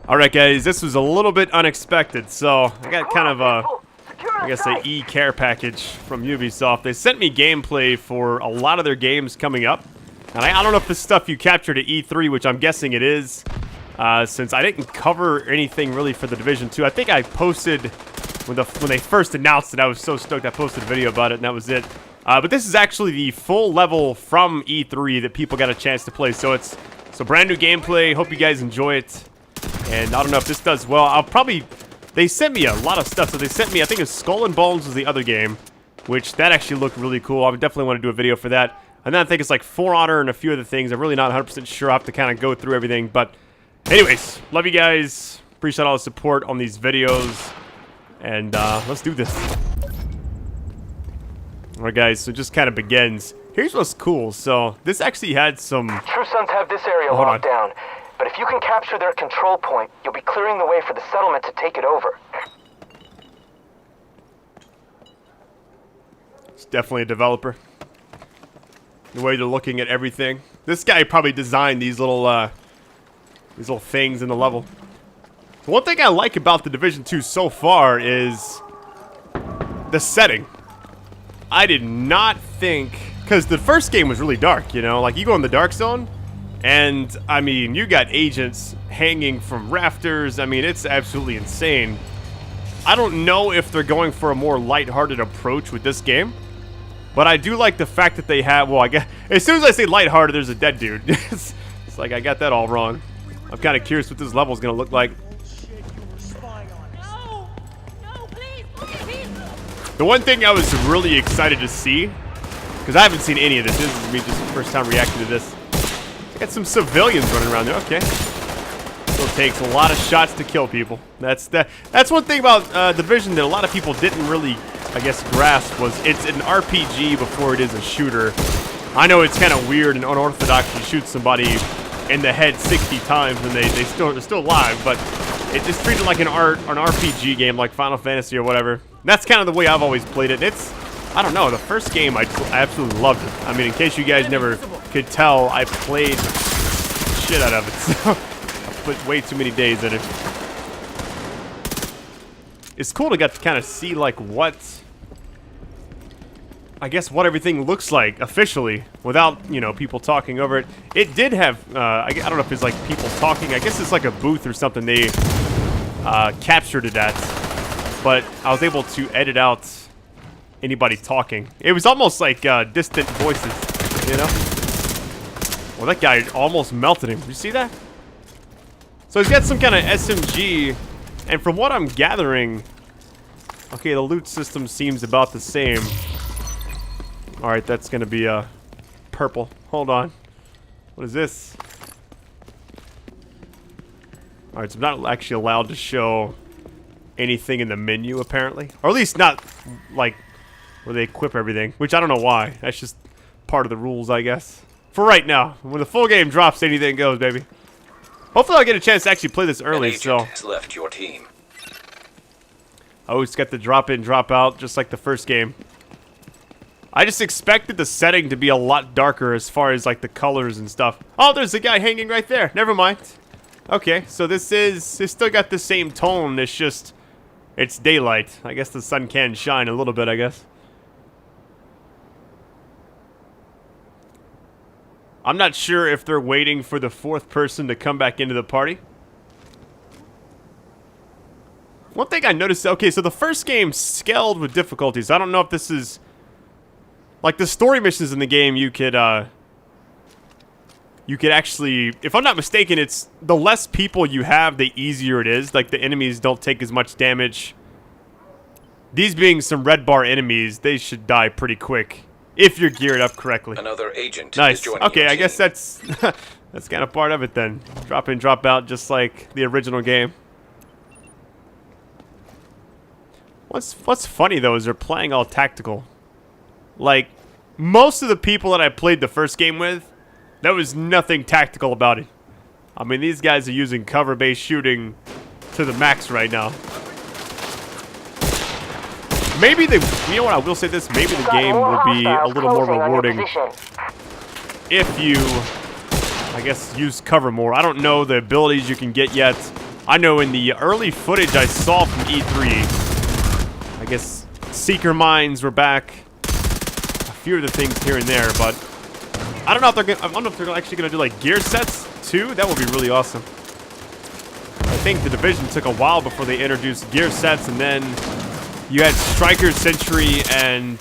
Alright guys, this was a little bit unexpected, so I got kind of a, I guess, a e-care package from Ubisoft. They sent me gameplay for a lot of their games coming up. And I don't know if this stuff you captured at E3, which I'm guessing it is, since I didn't cover anything really for The Division 2. I think I posted, when they first announced it, I was so stoked I posted a video about it, and that was it. But this is actually the full level from E3 that people got a chance to play. So it's brand new gameplay. Hope you guys enjoy it. And I don't know if this does well. I'll probably... They sent me a lot of stuff. So they sent me, I think it's Skull and Bones was the other game, which that actually looked really cool. I would definitely want to do a video for that. And then I think it's like For Honor and a few other things. I'm really not 100% sure. I'll have to kind of go through everything. But anyways, love you guys. Appreciate all the support on these videos. And let's do this. Alright guys, so it just kind of begins. Here's what's cool. So this actually had some... True Sons have this area locked down. But if you can capture their control point, you'll be clearing the way for the settlement to take it over. It's definitely a developer. The way they're looking at everything. This guy probably designed these little things in the level. One thing I like about the Division 2 so far is the setting. I did not think... Because the first game was really dark, you know? Like, you go in the dark zone... And, I mean, you got agents hanging from rafters. I mean, it's absolutely insane. I don't know if they're going for a more lighthearted approach with this game. But I do like the fact that they have, well, I guess, as soon as I say lighthearted, there's a dead dude. It's like, I got that all wrong. I'm kind of curious what this level is going to look like. The one thing I was really excited to see, because I haven't seen any of this. This is me just the first time reacting to this. Got some civilians running around there. Okay. So it takes a lot of shots to kill people. That's one thing about Division that a lot of people didn't really, I guess, grasp was it's an RPG before it is a shooter. I know it's kind of weird and unorthodox to shoot somebody in the head 60 times and they're still alive, but it just treated like an RPG game like Final Fantasy or whatever. That's kind of the way I've always played it. It's, I don't know, the first game I absolutely loved it. I mean, in case you guys never could tell, I played shit out of it. So I put way too many days in it. It's cool to get to kind of see like what, I guess, what everything looks like officially without, you know, people talking over it. It did have, I don't know if it's like people talking. I guess it's like a booth or something they captured it at. But I was able to edit out anybody talking. It was almost like distant voices, you know? Well, that guy almost melted him. Did you see that? So he's got some kind of SMG, and from what I'm gathering, okay, the loot system seems about the same. Alright, that's gonna be purple. Hold on. What is this? Alright, so I'm not actually allowed to show anything in the menu, apparently. Or at least not, like, where they equip everything, which I don't know why. That's just part of the rules, I guess. For right now. When the full game drops, anything goes, baby. Hopefully I'll get a chance to actually play this early, so... has left your team. I always got the drop in, drop out, just like the first game. I just expected the setting to be a lot darker as far as, like, the colors and stuff. Oh, there's a guy hanging right there. Never mind. Okay, so it's still got the same tone. It's just... It's daylight. I guess the sun can shine a little bit, I guess. I'm not sure if they're waiting for the fourth person to come back into the party. One thing I noticed, okay, so the first game scaled with difficulties. I don't know if this is... Like, the story missions in the game, you could actually... If I'm not mistaken, it's the less people you have, the easier it is. Like, the enemies don't take as much damage. These being some red bar enemies, they should die pretty quick. If you're geared up correctly. Another agent nice. is joining Okay, your I guess team. that's that's kind of part of it then. Drop in, drop out, just like the original game. What's funny though is they're playing all tactical. Like most of the people that I played the first game with, there was nothing tactical about it. I mean, these guys are using cover-based shooting to the max right now. Maybe you know what, I will say this, maybe the game will be a little more rewarding if you, I guess, use cover more. I don't know the abilities you can get yet. I know in the early footage I saw from E3, I guess Seeker Mines were back. A few of the things here and there, but I don't know if they're gonna, I don't know if they're actually gonna do like gear sets too. That would be really awesome. I think the Division took a while before they introduced gear sets, and then you had Striker, Sentry, and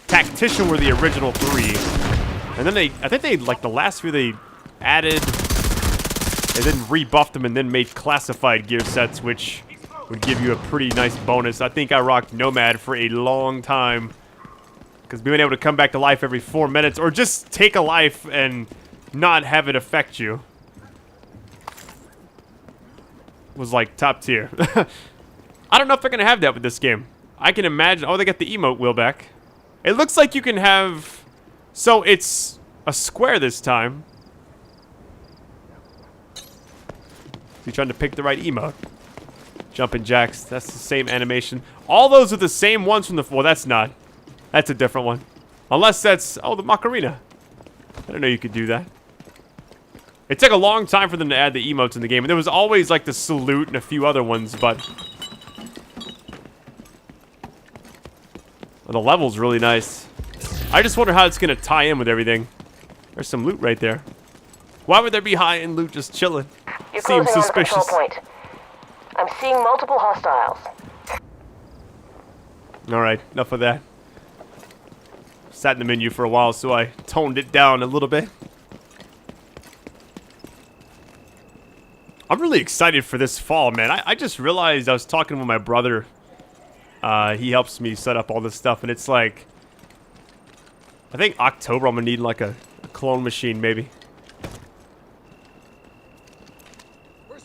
Tactician were the original 3. And then I think they, like the last few they added, and then rebuffed them and then made classified gear sets, which would give you a pretty nice bonus. I think I rocked Nomad for a long time, because being able to come back to life every 4 minutes, or just take a life and not have it affect you, was like top tier. I don't know if they're going to have that with this game. I can imagine. Oh, they got the emote wheel back. It looks like you can have... So it's a square this time. You're trying to pick the right emote. Jumping jacks. That's the same animation. All those are the same ones from the... Well, that's not. That's a different one. Unless that's... Oh, the Macarena. I didn't know you could do that. It took a long time for them to add the emotes in the game. And there was always like the salute and a few other ones, but... Well, the level's really nice. I just wonder how it's going to tie in with everything. There's some loot right there. Why would there be high-end loot just chilling? You're Seems closing suspicious. on the control point. I'm seeing multiple hostiles. Alright, enough of that. Sat in the menu for a while, so I toned it down a little bit. I'm really excited for this fall, man. I just realized I was talking with my brother. He helps me set up all this stuff, and it's like... I think October I'm gonna need like a clone machine, maybe.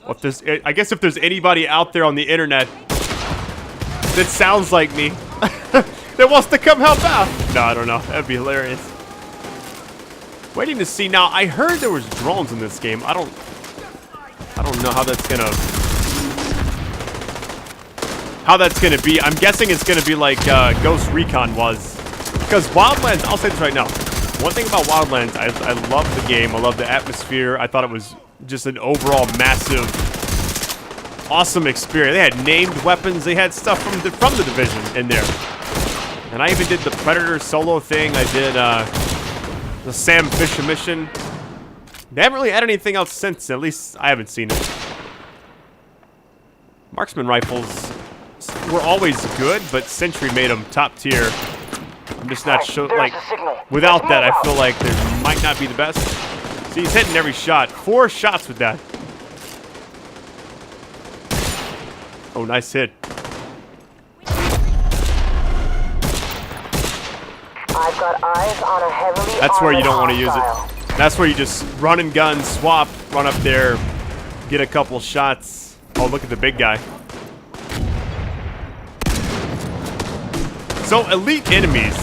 If there's, I guess if there's anybody out there on the internet that sounds like me that wants to come help out. No, I don't know. That'd be hilarious. Waiting to see. Now, I heard there was drones in this game. I don't know how that's gonna be. I'm guessing it's gonna be like Ghost Recon was. Because Wildlands, I'll say this right now. One thing about Wildlands, I love the game. I love the atmosphere. I thought it was just an overall massive, awesome experience. They had named weapons. They had stuff from the Division in there. And I even did the Predator solo thing. I did the Sam Fisher mission. They haven't really added anything else since. At least I haven't seen it. Marksman rifles were always good, but Sentry made them top tier. I'm just not sure, like, without that, I feel like they might not be the best. See, he's hitting every shot. 4 shots with that. Oh, nice hit. I've got eyes on a heavily That's where you don't want to use hostile. it. That's where you just run and gun, swap, run up there, get a couple shots. Oh, look at the big guy. So, elite enemies.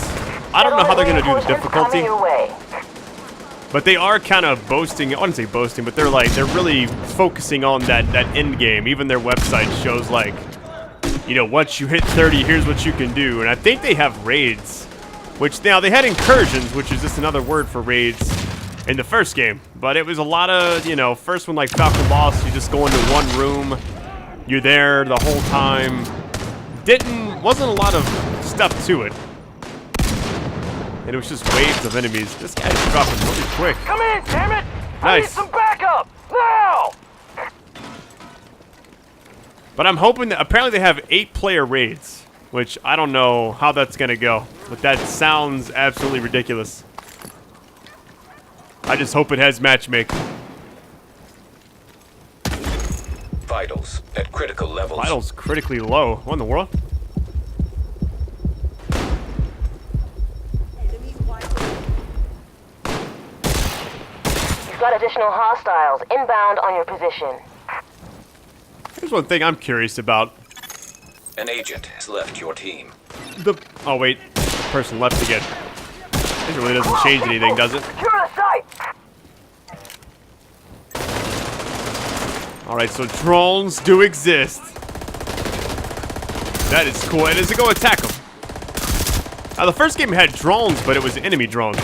I don't know how they're going to do the difficulty. But they are kind of boasting. I wouldn't say boasting, but they're really focusing on that end game. Even their website shows, like, you know, once you hit 30, here's what you can do. And I think they have raids. Which, now, they had incursions, which is just another word for raids in the first game. But it was a lot of, you know, first one like Falcon Lost, you just go into one room. You're there the whole time. Wasn't a lot of stuff to it. And it was just waves of enemies. This guy's dropping really quick. Come in, damn it! Nice. I need some backup now. But I'm hoping that apparently they have 8-player raids, which I don't know how that's gonna go. But that sounds absolutely ridiculous. I just hope it has matchmaking. Vitals at critical levels. Vitals critically low. What in the world? You've got additional hostiles inbound on your position. Here's one thing I'm curious about. An agent has left your team. Oh wait, the person left again. This really doesn't change anything, does it? Secure the site. Alright, so drones do exist. That is cool. And does it go attack them? Now, the first game had drones, but it was enemy drones.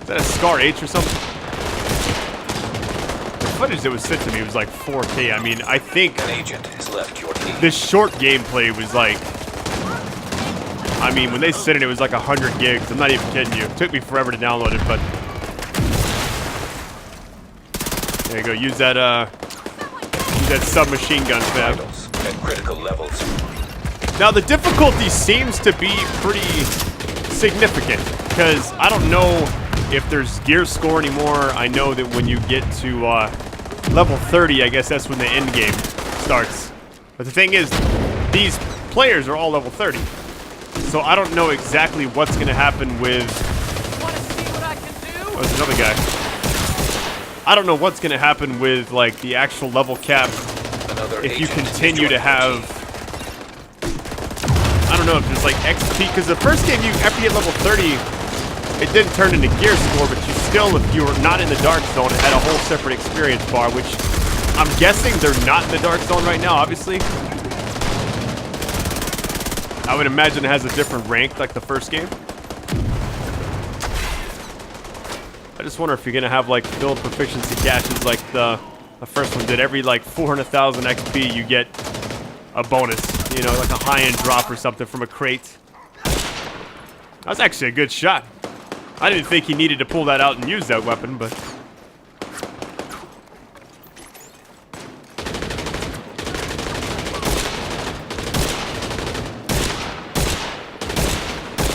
that a Scar H or something? The footage that was sent to me was like 4K. I mean, I think An agent has left your team. this short gameplay was like, I mean, when they sent it, it was like 100 gigs. I'm not even kidding you. It took me forever to download it, but there you go. Use that submachine gun, fab. Vitals at critical levels. Now, the difficulty seems to be pretty significant, because I don't know if there's gear score anymore. I know that when you get to level 30, I guess that's when the end game starts. But the thing is, these players are all level 30. So I don't know exactly what's going to happen with... Oh, there's another guy. I don't know what's going to happen with, like, the actual level cap if you continue to have... I don't know if there's, like, XP, because the first game, after you hit level 30, it didn't turn into gear score, but you still, if you were not in the dark zone, had a whole separate experience bar, which I'm guessing they're not in the dark zone right now, obviously. I would imagine it has a different rank like the first game. I just wonder if you're gonna have like build proficiency caches like the first one did. Every like 400,000 XP you get a bonus, you know, like a high-end drop or something from a crate. That was actually a good shot. I didn't think he needed to pull that out and use that weapon, but...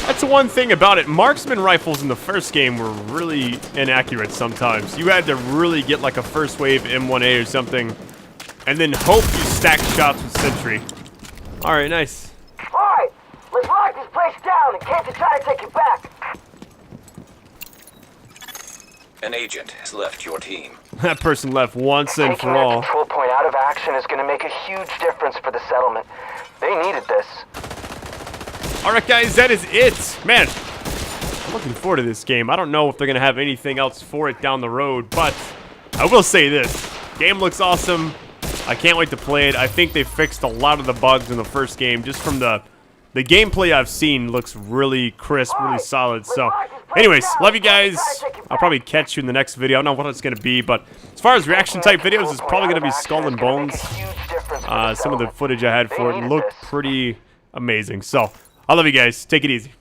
That's the one thing about it. Marksman rifles in the first game were really inaccurate sometimes. You had to really get like a first wave M1A or something, and then hope you stack shots with Sentry. Alright, nice. Alright, let's lock this place down and can't try to take it back. An agent has left your team. That person left once and Taking for their all. control point out of action is going to make a huge difference for the settlement. They needed this. Alright guys, that is it. Man, I'm looking forward to this game. I don't know if they're going to have anything else for it down the road, but I will say this. Game looks awesome. I can't wait to play it. I think they fixed a lot of the bugs in the first game. Just from the gameplay I've seen looks really crisp, really solid. So, anyways, love you guys. I'll probably catch you in the next video. I don't know what it's going to be, but as far as reaction type videos, it's probably going to be Skull and Bones. Some of the footage I had for it looked pretty amazing. So, I love you guys. Take it easy.